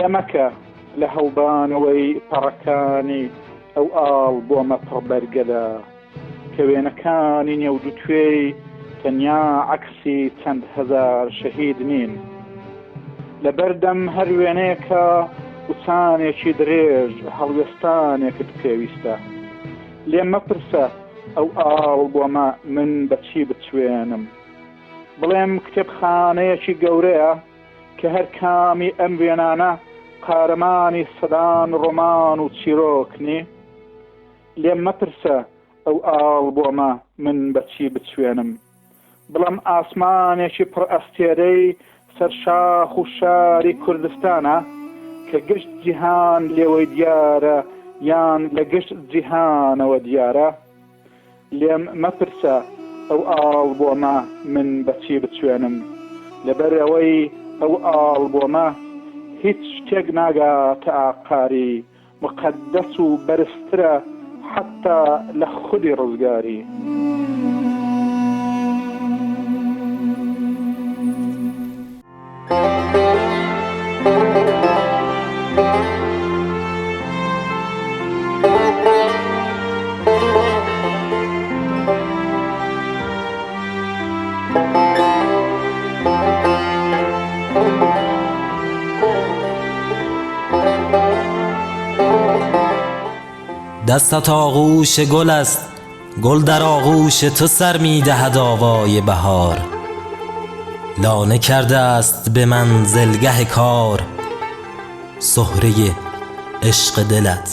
لەمەکە لە هەڵبانەوەی پەڕەکانی ئەو ئاڵ بۆمە پڕبەرگەدا کە وێنەکانی نێودوتوێی تەنیا عەکسی چەند هەزار شەهید نین. لەبەردەم هەر وێنەیەکە وچانێکی درێژ هەڵوێستانێکت پێویستە. لێم مەپرسە ئەو ئاڵ بۆمە من بەچی بچوێنم. بڵێم کتێبخانەیەکی گەورەیە کە هەر کامی ئەم وێنانە قارەمانی سەدان ڕۆمان و چیرۆکنی. لێم مەپرسە ئەو ئاڵ بۆمە من بەچی بچوێنم. بڵام ئاسمانێکی پڕ ئەستێرەی سەرشاخ و شاری کوردستانە کە گشت جیهان لێوەی دیارە یان لە گشت جیهانەوە دیارە. لێم مەپرسە ئەو ئاڵ بۆمە من بەچی بچوێنم، لەبەر ئەوەی ئەو ئاڵ بۆمە هیچ شتێک ناگاتە ئاقاری، مقەدەس و بەرزترە حتا لە خودی ڕزگاری. دستت آغوش گل است، گل در آغوش تو سر می دهد آوای بهار. لانه کرده است به منزلگه کار سهره عشق دلت.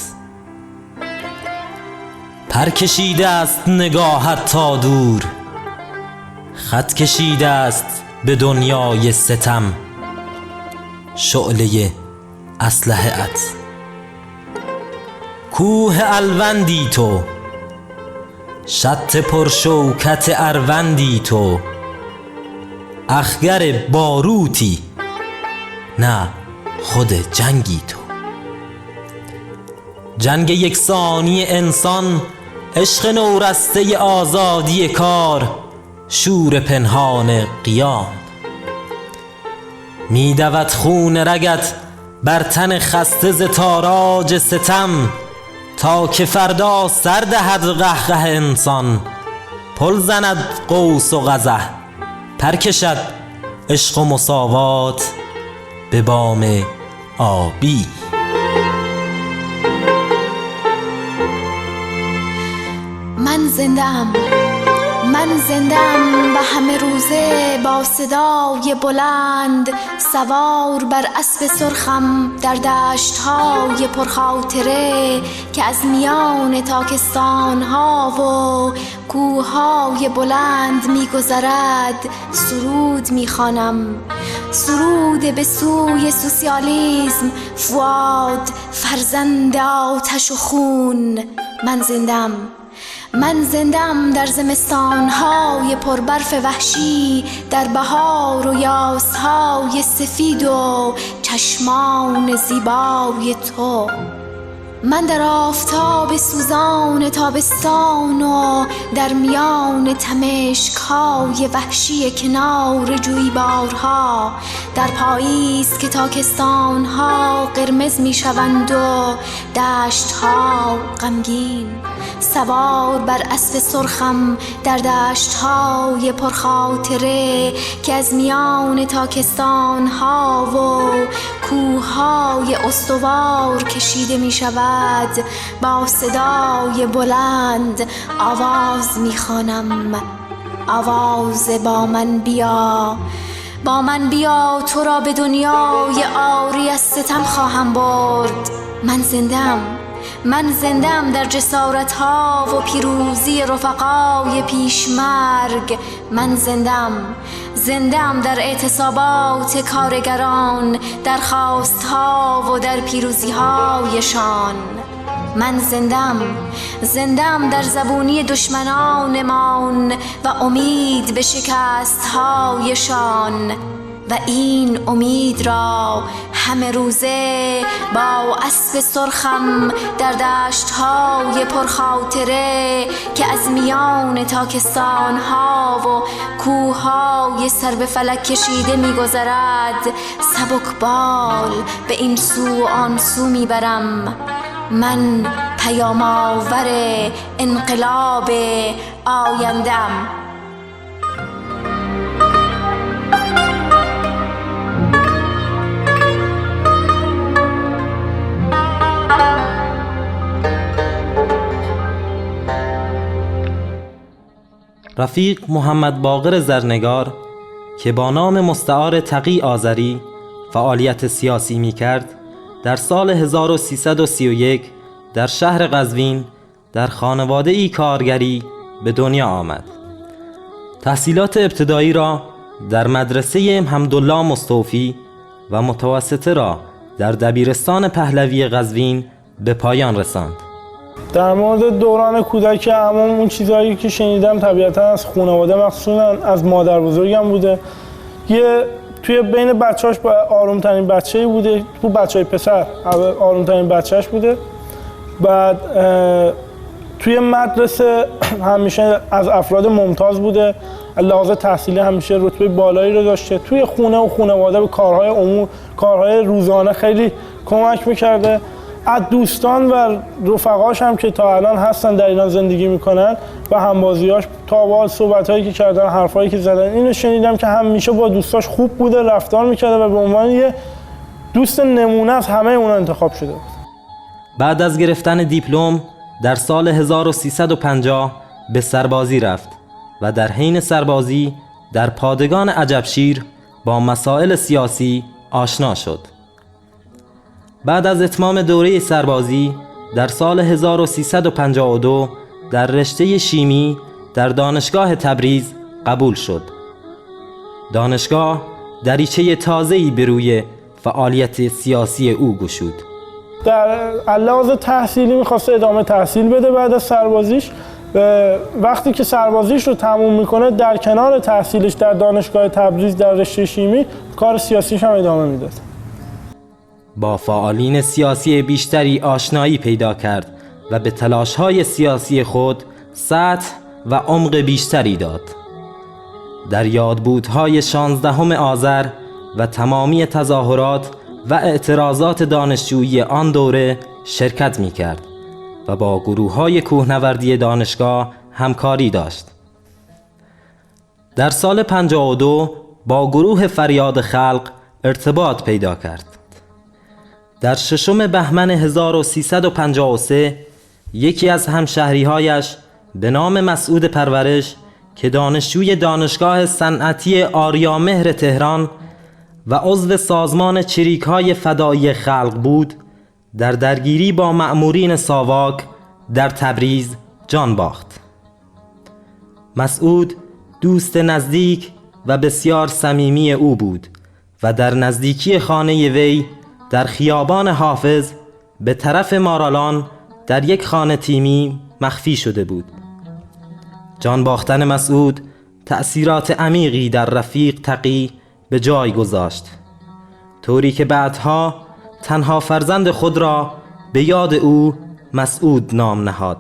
پر کشیده است نگاهت تا دور، خط کشیده است به دنیای ستم شعله اسلحه ات. کوه الوندی تو، شط پرشوکت اروندی تو، اخگر باروتی نه خود جنگی تو. جنگ یکسانی انسان، عشق نورسته آزادی کار، شور پنهان قیام. می دود خون رگت بر تن خسته ز تاراج ستم تا که فردا سر دهد قهقه انسان. پل زند قوس و قزح، پر کشد عشق و مساوات به بام آبی. من زنده‌ام، من زنده‌ام و همه روزه با صدای بلند سوار بر اسب سرخم در دشت‌های پرخاطره که از میان تاکستان‌ها و کوه‌های بلند می‌گذرد سرود می‌خوانم، سرود به سوی سوسیالیسم. فؤاد فرزند آتش و خون. من زنده‌ام، من زنده‌ام در زمستان‌های پربرف وحشی، در بهار و یاسهای سفید و چشمان زیبای تو. من در آفتاب سوزان تابستان و در میان تمشک‌های وحشی کنار جویبارها، در پاییز که تاکستان‌ها قرمز می‌شوند و دشت‌ها غمگین، سوار بر اسب سرخم در دشت‌های پرخاطره که از میان تاکستان‌ها و کوه‌های استوار کشیده می‌شود. با صدای بلند آواز می‌خوانم، آواز با من بیا، با من بیا، تو را به دنیای عاری از ستم خواهم برد. من زنده‌ام، من زنده‌ام در جسارت‌ها و پیروزی رفقای پیشمرگ. من زنده‌ام، زنده‌ام در اعتصابات کارگران، در خواست‌ها و در پیروزی‌هایشان. من زنده‌ام، زنده‌ام در زبونی دشمنانمان و امید به شکست‌هایشان. و این امید را همه روزه با اسب سرخم در دشت‌های پرخاطره که از میان تاکستان‌ها و کوه‌های سر به فلک کشیده می‌گذرد سبکبال به این سو و آن سو می‌برم. من پیام آور انقلاب آینده‌ام. رفیق محمد باقر زرنگار که با نام مستعار تقی آذری فعالیت سیاسی می کرد، در سال 1331 در شهر قزوین در خانواده ای کارگری به دنیا آمد. تحصیلات ابتدایی را در مدرسه حمدالله مستوفی و متوسطه را در دبیرستان پهلوی قزوین به پایان رساند. در مورد دوران کودکی عموم اون چیزهایی که شنیدم طبیعتا از خانواده مخصوصا از مادر بزرگم بوده. توی بین بچه‌هاش با آرومترین بچه‌ای بوده، تو بچه‌های پسر آرومترین بچه‌اش بوده. بعد توی مدرسه همیشه از افراد ممتاز بوده، لحاظ تحصیلی همیشه رتبه بالایی رو داشته. توی خونه و خانواده به کارهای روزانه خیلی کمک می‌کرده. از دوستان و رفقاش هم که تا الان هستن در ایران زندگی میکنن و همبازیاش تا با صحبتایی که کردن، حرفایی که زدن، اینو شنیدم که همیشه با دوستاش خوب بوده، رفتار میکرده و به عنوان یه دوست نمونه از همه اونا انتخاب شده بود. بعد از گرفتن دیپلم در سال 1350 به سربازی رفت و در حین سربازی در پادگان عجبشیر با مسائل سیاسی آشنا شد. بعد از اتمام دوره سربازی در سال 1352 در رشته شیمی در دانشگاه تبریز قبول شد. دانشگاه دریچه تازه‌ای به روی فعالیت سیاسی او گشود. در لحاظ تحصیلی می‌خواسته ادامه تحصیل بده بعد از سربازیش. وقتی که سربازیش رو تموم میکنه در کنار تحصیلش در دانشگاه تبریز در رشته شیمی کار سیاسیش هم ادامه میداد. با فعالین سیاسی بیشتری آشنایی پیدا کرد و به تلاش‌های سیاسی خود سطح و عمق بیشتری داد. در یادبودهای 16 آذر و تمامی تظاهرات و اعتراضات دانشجویی آن دوره شرکت می‌کرد و با گروه‌های کوهنوردی دانشگاه همکاری داشت. در سال 52 با گروه فریاد خلق ارتباط پیدا کرد. در 6 بهمن 1353 یکی از همشهری‌هایش به نام مسعود پرورش که دانشجوی دانشگاه صنعتی آریامهر تهران و عضو سازمان چریک‌های فدایی خلق بود، در درگیری با مأمورین ساواک در تبریز جان باخت. مسعود دوست نزدیک و بسیار صمیمی او بود و در نزدیکی خانه وی در خیابان حافظ به طرف مارالان در یک خانه تیمی مخفی شده بود. جان باختن مسعود تأثیرات عمیقی در رفیق تقی به جای گذاشت، طوری که بعدها تنها فرزند خود را به یاد او مسعود نام نهاد.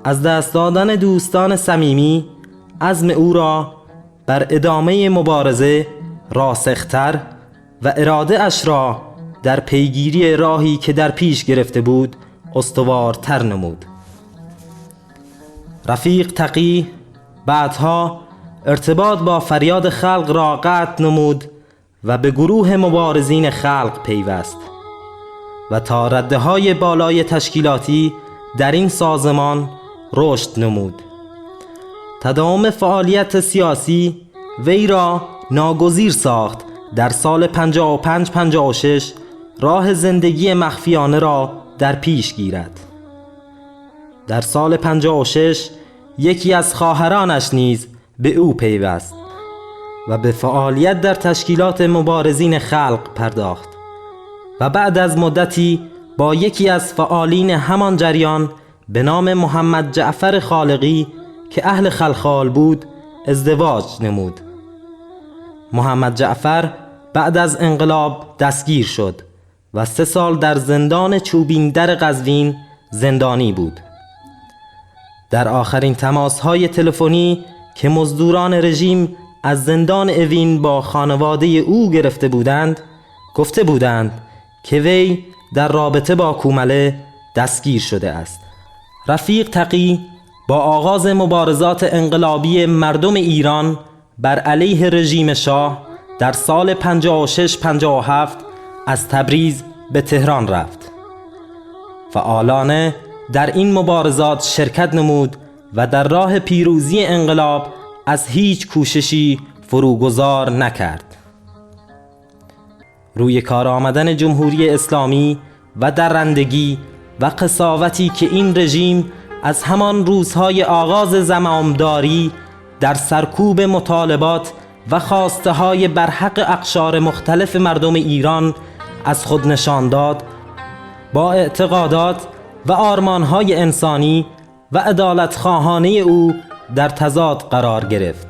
از دست دادن دوستان صمیمی عزم او را بر ادامه مبارزه راسختر و اراده اش را در پیگیری راهی که در پیش گرفته بود استوارتر نمود. رفیق تقی بعدها ارتباط با فریاد خلق را قطع نمود و به گروه مبارزین خلق پیوست و تا رده‌های بالای تشکیلاتی در این سازمان رشد نمود. تداوم فعالیت سیاسی وی را ناگزیر ساخت در سال 55-56 راه زندگی مخفیانه را در پیش گیرد. در سال 56 یکی از خواهرانش نیز به او پیوست و به فعالیت در تشکیلات مبارزین خلق پرداخت و بعد از مدتی با یکی از فعالین همان جریان به نام محمد جعفر خالقی که اهل خلخال بود ازدواج نمود. محمد جعفر بعد از انقلاب دستگیر شد و 3 سال در زندان چوبین در قزوین زندانی بود. در آخرین تماس‌های تلفنی که مزدوران رژیم از زندان اوین با خانواده او گرفته بودند، گفته بودند که وی در رابطه با کومله دستگیر شده است. رفیق تقی با آغاز مبارزات انقلابی مردم ایران بر علیه رژیم شاه در سال 56-57 از تبریز به تهران رفت. فعالانه در این مبارزات شرکت نمود و در راه پیروزی انقلاب از هیچ کوششی فروگذار نکرد. روی کار آمدن جمهوری اسلامی و درندگی و قساوتی که این رژیم از همان روزهای آغاز زمامداری در سرکوب مطالبات و خواسته های برحق اقشار مختلف مردم ایران از خود نشان داد، با اعتقادات و آرمانهای انسانی و عدالتخواهانه او در تضاد قرار گرفت.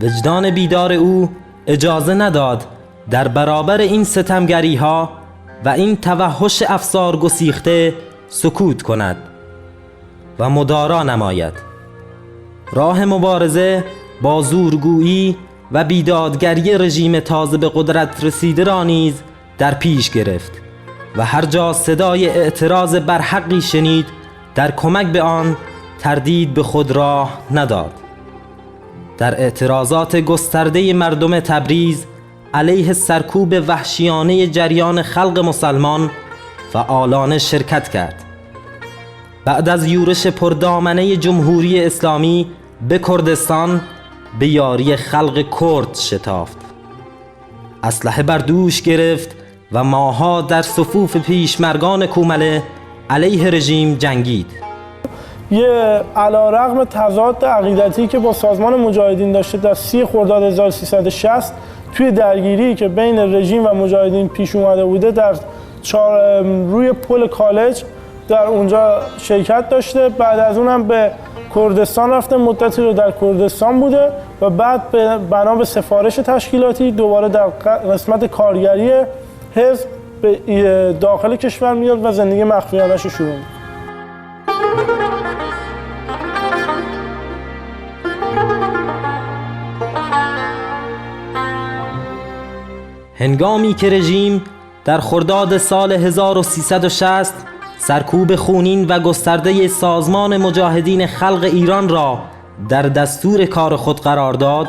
وجدان بیدار او اجازه نداد در برابر این ستمگری ها و این توحش افسار گسیخته سکوت کند و مدارا نماید. راه مبارزه با زورگویی و بیدادگری رژیم تازه به قدرت رسیده را نیز در پیش گرفت و هر جا صدای اعتراض بر حقی شنید در کمک به آن تردید به خود راه نداد. در اعتراضات گسترده مردم تبریز علیه سرکوب وحشیانه جریان خلق مسلمان فعالانه شرکت کرد. بعد از یورش پردامنه جمهوری اسلامی به کردستان به یاری خلق کرد شتافت. اسلحه بر دوش گرفت و ماها در صفوف پیشمرگان کومله علیه رژیم جنگید. یه علیرغم تضاد عقیدتی که با سازمان مجاهدین داشته، در 30 خرداد 1360 توی درگیری که بین رژیم و مجاهدین پیش اومده بوده در روی پل کالج در اونجا شرکت داشته. بعد از اونم به کردستان رفته، مدتی رو در کردستان بوده و بعد بنا به سفارش تشکیلاتی دوباره در قسمت کارگری حزب به داخل کشور میاد و زندگی مخفیانش رو شروع می‌کنه. هنگامی که رژیم در خرداد سال 1360 سرکوب خونین و گسترده سازمان مجاهدین خلق ایران را در دستور کار خود قرار داد،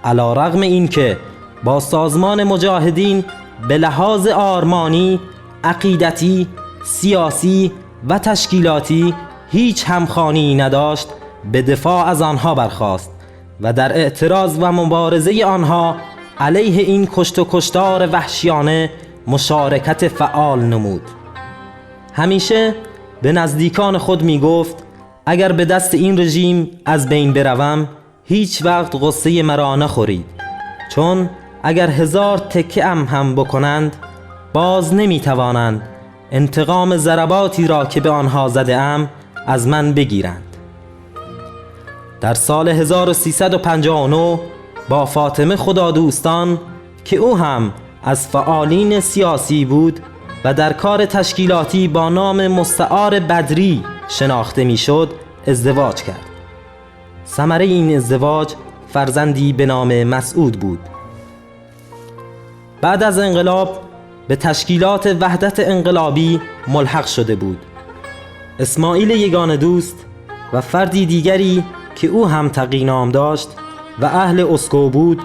علیرغم اینکه با سازمان مجاهدین به لحاظ آرمانی، عقیدتی، سیاسی و تشکیلاتی هیچ همخوانی نداشت، به دفاع از آنها برخاست و در اعتراض و مبارزه آنها علیه این کشت و کشتار وحشیانه مشارکت فعال نمود. همیشه به نزدیکان خود می گفت اگر به دست این رژیم از بین بروم هیچ وقت غصه مرا نخورید، چون اگر 1000 تکه هم بکنند باز نمی توانند انتقام ضرباتی را که به آنها زده ام از من بگیرند. در سال 1359 با فاطمه خدادوستان که او هم از فعالین سیاسی بود و در کار تشکیلاتی با نام مستعار بدری شناخته میشد ازدواج کرد. ثمره این ازدواج فرزندی به نام مسعود بود. بعد از انقلاب به تشکیلات وحدت انقلابی ملحق شده بود. اسماعیل یگانه دوست و فردی دیگری که او هم تقی نام داشت و اهل اسکو بود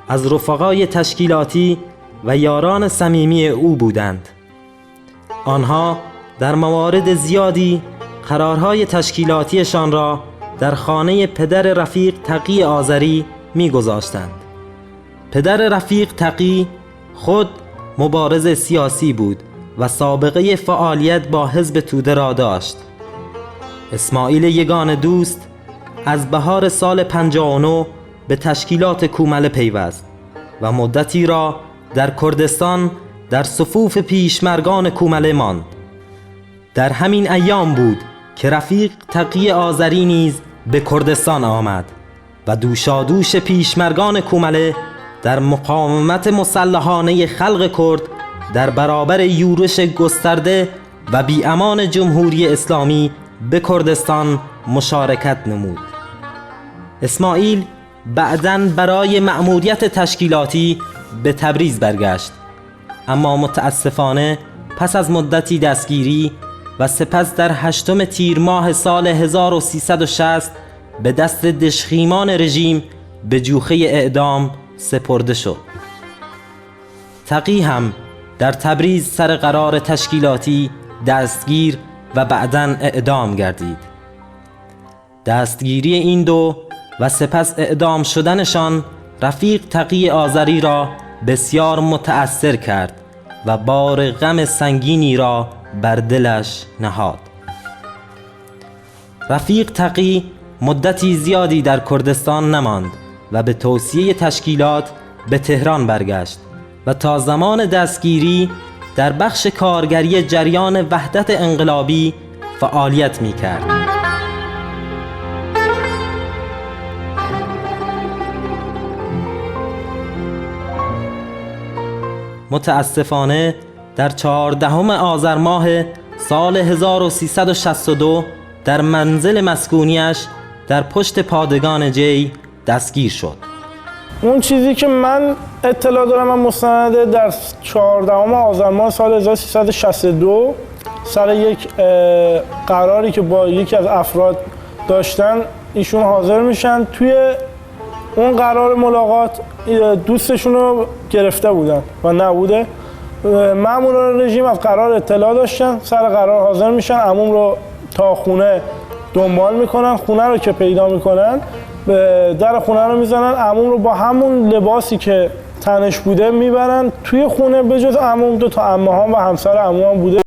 از رفقای تشکیلاتی و یاران صمیمی او بودند. آنها در موارد زیادی قرارهای تشکیلاتیشان را در خانه پدر رفیق تقی آذری می‌گذاشتند. پدر رفیق تقی خود مبارز سیاسی بود و سابقه فعالیت با حزب توده را داشت. اسماعیل یگانه دوست از بهار سال 59 به تشکیلات کومله پیوست و مدتی را در کردستان در صفوف پیشمرگان کومله ماند. در همین ایام بود که رفیق تقی آذری نیز به کردستان آمد و دوشادوش پیشمرگان کومله در مقاومت مسلحانه خلق کرد در برابر یورش گسترده و بی‌امان جمهوری اسلامی به کردستان مشارکت نمود. اسماعیل بعداً برای مأموریت تشکیلاتی به تبریز برگشت، اما متاسفانه پس از مدتی دستگیری و سپس در 8 تیر ماه سال 1360 به دست دژخیمان رژیم به جوخه اعدام سپرده شد. تقی هم در تبریز سر قرار تشکیلاتی دستگیر و بعداً اعدام گردید. دستگیری این دو و سپس اعدام شدنشان رفیق تقی آذری را بسیار متأثر کرد و بار غم سنگینی را بر دلش نهاد. رفیق تقی مدتی زیادی در کردستان نماند و به توصیه تشکیلات به تهران برگشت و تا زمان دستگیری در بخش کارگری جریان وحدت انقلابی فعالیت می‌کرد. متاسفانه در 14 آذر ماه سال 1362 در منزل مسکونیش در پشت پادگان جی دستگیر شد. اون چیزی که من اطلاع دارم من مستنده در 14 آذر ماه سال 1362 سر یک قراری که با یکی از افراد داشتن ایشون حاضر میشن. توی اون قرار ملاقات دوستشون رو گرفته بودن و نبوده. ماموران رژیم از قرار اطلاع داشتن، سر قرار حاضر میشن، عموم رو تا خونه دنبال میکنن. خونه رو که پیدا میکنن در خونه رو میزنن، عموم رو با همون لباسی که تنش بوده میبرن توی خونه. به جز عموم 2 تا عمه ها و همسر عموم بوده.